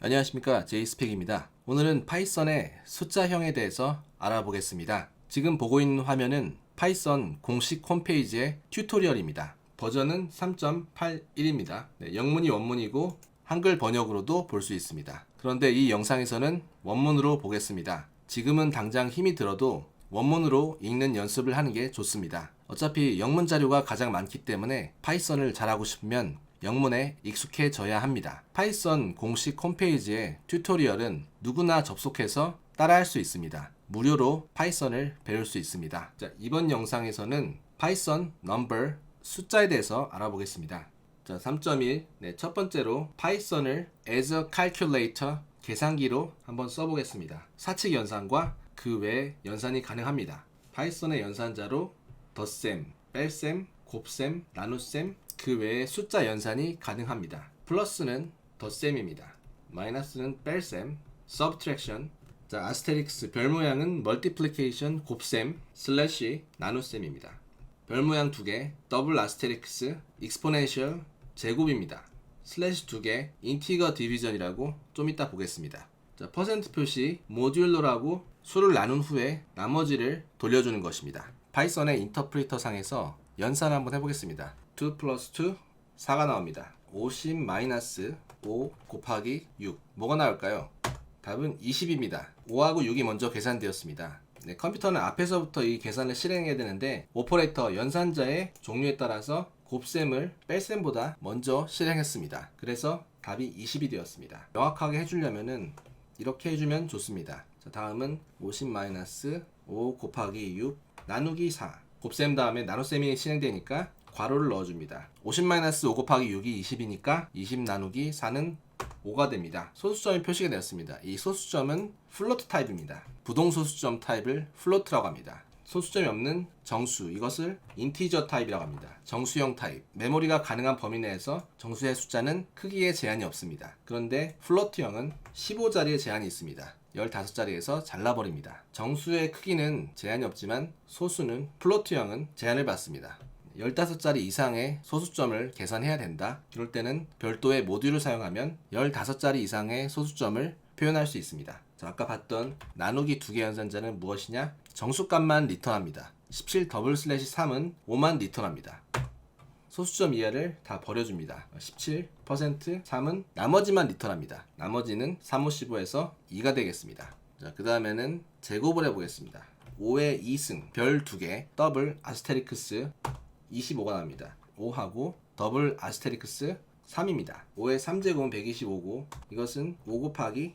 안녕하십니까, 제이스펙입니다. 오늘은 파이썬의 숫자형에 대해서 알아보겠습니다. 지금 보고 있는 화면은 파이썬 공식 홈페이지의 튜토리얼입니다. 버전은 3.81입니다. 영문이 원문이고 한글 번역으로도 볼 수 있습니다. 그런데 이 영상에서는 원문으로 보겠습니다. 지금은 당장 힘이 들어도 원문으로 읽는 연습을 하는 게 좋습니다. 어차피 영문 자료가 가장 많기 때문에 파이썬을 잘하고 싶으면 영문에 익숙해져야 합니다. 파이썬 공식 홈페이지의 튜토리얼은 누구나 접속해서 따라할 수 있습니다. 무료로 파이썬을 배울 수 있습니다. 자, 이번 영상에서는 파이썬 넘버 숫자에 대해서 알아보겠습니다. 자, 3.1 첫 번째로 파이썬을 as a calculator 계산기로 한번 써보겠습니다. 사칙 연산과 그 외 연산이 가능합니다. 파이썬의 연산자로 덧셈, 뺄셈, 곱셈, 나눗셈, 그 외에 숫자 연산이 가능합니다. 플러스는 덧셈입니다. 마이너스는 뺄셈, subtraction, 자, 아스테릭스 별 모양은 multiplication, 곱셈, 슬래시, 나눗셈입니다. 별 모양 2개, 더블 아스테릭스, exponential, 제곱입니다. 슬래시 2개, 인티거 디비전이라고 좀 이따 보겠습니다. 자, 퍼센트 표시, 모듈러라고 수를 나눈 후에 나머지를 돌려주는 것입니다. 파이썬의 인터프리터 상에서 연산 한번 해보겠습니다. 2 플러스 2, 4가 나옵니다. 50 마이너스 5 곱하기 6. 뭐가 나올까요? 답은 20입니다. 5하고 6이 먼저 계산되었습니다. 컴퓨터는 앞에서부터 이 계산을 실행해야 되는데 오퍼레이터 연산자의 종류에 따라서 곱셈을 뺄셈보다 먼저 실행했습니다. 그래서 답이 20이 되었습니다. 명확하게 해주려면은 이렇게 해주면 좋습니다. 자, 다음은 50 마이너스 5 곱하기 6 나누기 4. 곱셈 다음에 나눗셈이 실행되니까 괄호를 넣어줍니다. 50-5 곱하기 6이 20이니까 20 나누기 4는 5가 됩니다. 소수점이 표시가 되었습니다. 이 소수점은 플로트 타입입니다. 부동 소수점 타입을 플로트라고 합니다. 소수점이 없는 정수, 이것을 인티저 타입이라고 합니다. 정수형 타입, 메모리가 가능한 범위 내에서 정수의 숫자는 크기에 제한이 없습니다. 그런데 플로트형은 15자리의 제한이 있습니다. 15자리에서 잘라버립니다. 정수의 크기는 제한이 없지만 소수는 플로트형은 제한을 받습니다. 15자리 이상의 소수점을 계산해야 된다. 이럴 때는 별도의 모듈을 사용하면 15자리 이상의 소수점을 표현할 수 있습니다. 자, 아까 봤던 나누기 2개 연산자는 무엇이냐? 정수값만 리턴합니다. 17 더블 슬래시 3은 5만 리턴합니다. 소수점 이하를 다 버려줍니다. 17%, 3은 나머지만 리턴합니다. 나머지는 3, 5, 15에서 2가 되겠습니다. 자, 그 다음에는 제곱을 해보겠습니다. 5의 2승, 별 2개, 더블 아스테리크스 25가 나옵니다. 5하고 더블 아스테리크스 3입니다. 5의 3제곱은 125고 이것은 5 곱하기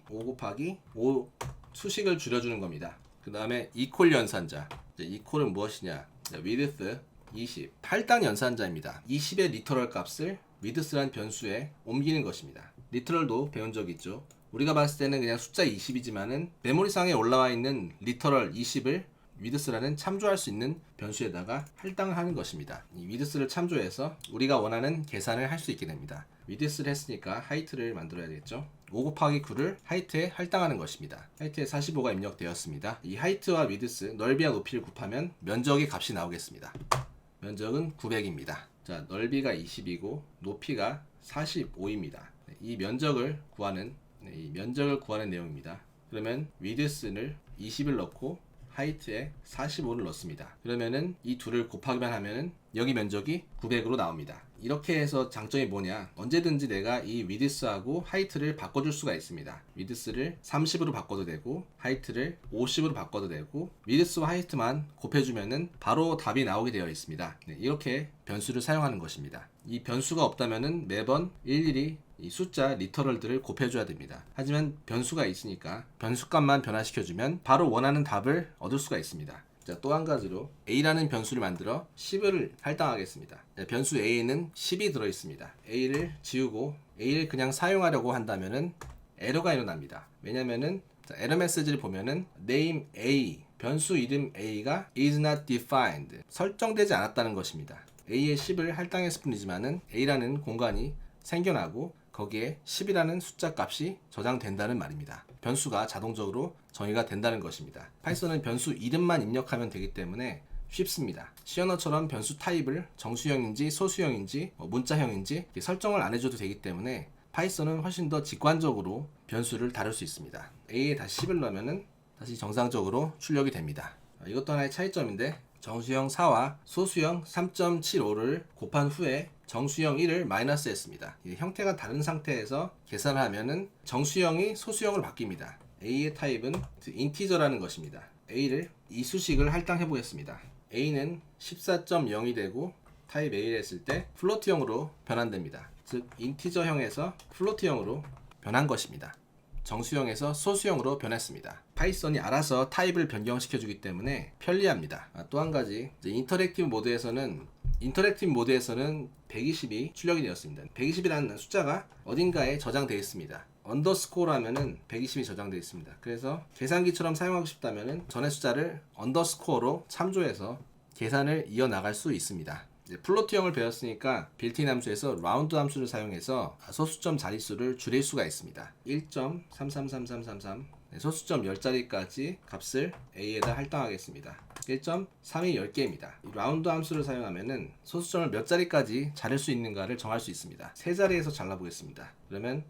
5 수식을 줄여주는 겁니다. 그 다음에 이퀄 연산자, 이퀄은 무엇이냐? width 20, 할당 연산자입니다. 20의 리터럴 값을 width라는 변수에 옮기는 것입니다. 리터럴도 배운 적 있죠. 우리가 봤을 때는 그냥 숫자 20이지만은 메모리상에 올라와 있는 리터럴 20을 width라는 참조할 수 있는 변수에다가 할당을 하는 것입니다. 이 width를 참조해서 우리가 원하는 계산을 할 수 있게 됩니다. width를 했으니까 height를 만들어야 되겠죠. 5 곱하기 9를 height에 할당하는 것입니다. height에 45가 입력되었습니다. 이 height와 width, 넓이와 높이를 곱하면 면적의 값이 나오겠습니다. 면적은 900입니다. 자, 넓이가 20이고 높이가 45입니다. 이 면적을 구하는 내용입니다. 그러면 width를 20을 넣고 하이트에 45를 넣습니다. 그러면은 이 둘을 곱하기만 하면은 여기 면적이 900으로 나옵니다. 이렇게 해서 장점이 뭐냐? 언제든지 내가 이 위드스하고 하이트를 바꿔줄 수가 있습니다. 위드스를 30으로 바꿔도 되고 하이트를 50으로 바꿔도 되고 위드스와 하이트만 곱해주면은 바로 답이 나오게 되어 있습니다. 이렇게 변수를 사용하는 것입니다. 이 변수가 없다면은 매번 일일이 이 숫자 리터럴들을 곱해줘야 됩니다. 하지만 변수가 있으니까 변수값만 변화시켜주면 바로 원하는 답을 얻을 수가 있습니다. 자, 또 한 가지로 a라는 변수를 만들어 10을 할당하겠습니다. 변수 a에는 10이 들어있습니다. a를 지우고 a를 그냥 사용하려고 한다면은 에러가 일어납니다. 왜냐면은 에러 메시지를 보면은 name a, 변수 이름 a가 is not defined, 설정되지 않았다는 것입니다. a에 10을 할당했을 뿐이지만은 a라는 공간이 생겨나고 거기에 10이라는 숫자 값이 저장된다는 말입니다. 변수가 자동적으로 정의가 된다는 것입니다. 파이썬은 변수 이름만 입력하면 되기 때문에 쉽습니다. C 언어처럼 변수 타입을 정수형인지 소수형인지 문자형인지 설정을 안 해줘도 되기 때문에 파이썬은 훨씬 더 직관적으로 변수를 다룰 수 있습니다. A에 다시 10을 넣으면은 다시 정상적으로 출력이 됩니다. 이것도 하나의 차이점인데 정수형 4와 소수형 3.75를 곱한 후에 정수형 1을 마이너스 했습니다. 형태가 다른 상태에서 계산을 하면은 정수형이 소수형으로 바뀝니다. A의 타입은 인티저라는 것입니다. A를 이수식을 할당해 보겠습니다. A는 14.0이 되고 타입 A를 했을 때 플로트형으로 변환됩니다. 즉 인티저형에서 플로트형으로 변한 것입니다. 정수형에서 소수형으로 변했습니다. 파이썬이 알아서 타입을 변경시켜 주기 때문에 편리합니다. 또 한 가지, 인터랙티브 모드에서는 120이 출력이 되었습니다. 120이라는 숫자가 어딘가에 저장되어 있습니다. 언더스코어로 하면은 120이 저장되어 있습니다. 그래서 계산기처럼 사용하고 싶다면은 전의 숫자를 언더스코어로 참조해서 계산을 이어나갈 수 있습니다. 플로트형을 배웠으니까 빌트인 함수에서 라운드 함수를 사용해서 소수점 자릿수를 줄일 수가 있습니다. 1.333333 소수점 10자리까지 값을 A에다 할당하겠습니다. 1.3이 10개입니다. 라운드 함수를 사용하면은 소수점을 몇 자리까지 자를 수 있는가를 정할 수 있습니다. 세 자리에서 잘라보겠습니다. 그러면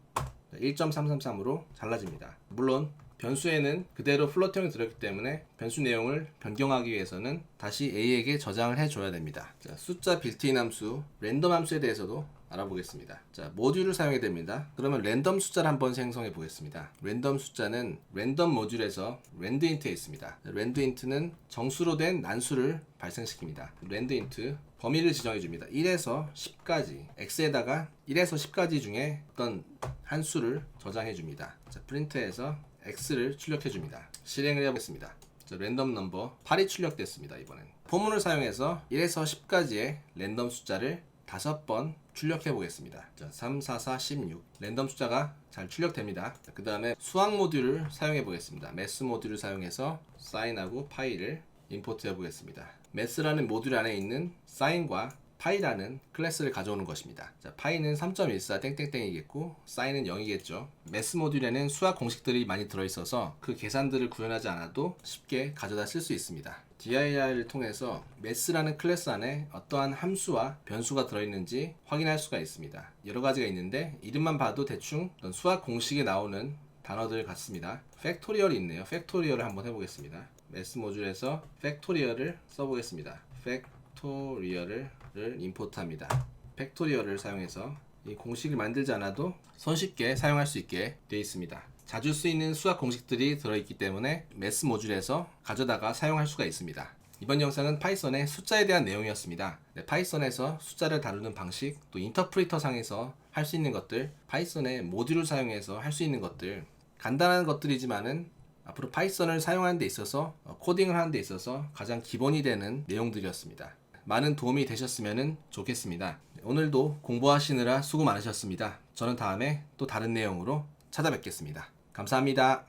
1.333으로 잘라집니다. 물론 변수에는 그대로 플로트형이 들어있기 때문에 변수 내용을 변경하기 위해서는 다시 A에게 저장을 해줘야 됩니다. 자, 숫자 빌트인 함수, 랜덤 함수에 대해서도 알아보겠습니다. 자, 모듈을 사용해야 됩니다. 그러면 랜덤 숫자를 한번 생성해 보겠습니다. 랜덤 숫자는 랜덤 모듈에서 랜드인트에 있습니다. 랜드인트는 정수로 된 난수를 발생시킵니다. 랜드인트 범위를 지정해 줍니다. 1에서 10까지 x에다가 1에서 10까지 중에 어떤 한 수를 저장해 줍니다. 자, 프린트해서 x를 출력해 줍니다. 실행을 해보겠습니다. 자, 랜덤 넘버 8이 출력됐습니다. 이번엔 포문을 사용해서 1에서 10까지의 랜덤 숫자를 5번 출력해 보겠습니다. 자, 3, 4, 4, 16 랜덤 숫자가 잘 출력됩니다. 그 다음에 수학 모듈을 사용해 보겠습니다. 매스 모듈을 사용해서 사인하고 파이를 임포트 해 보겠습니다. 매스라는 모듈 안에 있는 사인과 파이라는 클래스를 가져오는 것입니다. 자, 파이는 3.14 땡땡땡이겠고 사인은 0이겠죠. 매스 모듈에는 수학 공식들이 많이 들어있어서 그 계산들을 구현하지 않아도 쉽게 가져다 쓸 수 있습니다. dir를 통해서 매스라는 클래스 안에 어떠한 함수와 변수가 들어있는지 확인할 수가 있습니다. 여러 가지가 있는데 이름만 봐도 대충 수학 공식에 나오는 단어들 같습니다. 팩토리얼이 있네요. 팩토리얼을 한번 해보겠습니다. 매스 모듈에서 팩토리얼을 써보겠습니다. 팩토리얼을 임포트합니다. 팩토리얼을 사용해서 이 공식을 만들지 않아도 손쉽게 사용할 수 있게 되어 있습니다. 자주 쓰이는 수학 공식들이 들어있기 때문에 매스 모듈에서 가져다가 사용할 수가 있습니다. 이번 영상은 파이썬의 숫자에 대한 내용이었습니다. 파이썬에서 숫자를 다루는 방식, 또 인터프리터 상에서 할 수 있는 것들, 파이썬의 모듈을 사용해서 할 수 있는 것들, 간단한 것들이지만은 앞으로 파이썬을 사용하는 데 있어서 코딩을 하는 데 있어서 가장 기본이 되는 내용들이었습니다. 많은 도움이 되셨으면 좋겠습니다. 오늘도 공부하시느라 수고 많으셨습니다. 저는 다음에 또 다른 내용으로 찾아뵙겠습니다. 감사합니다.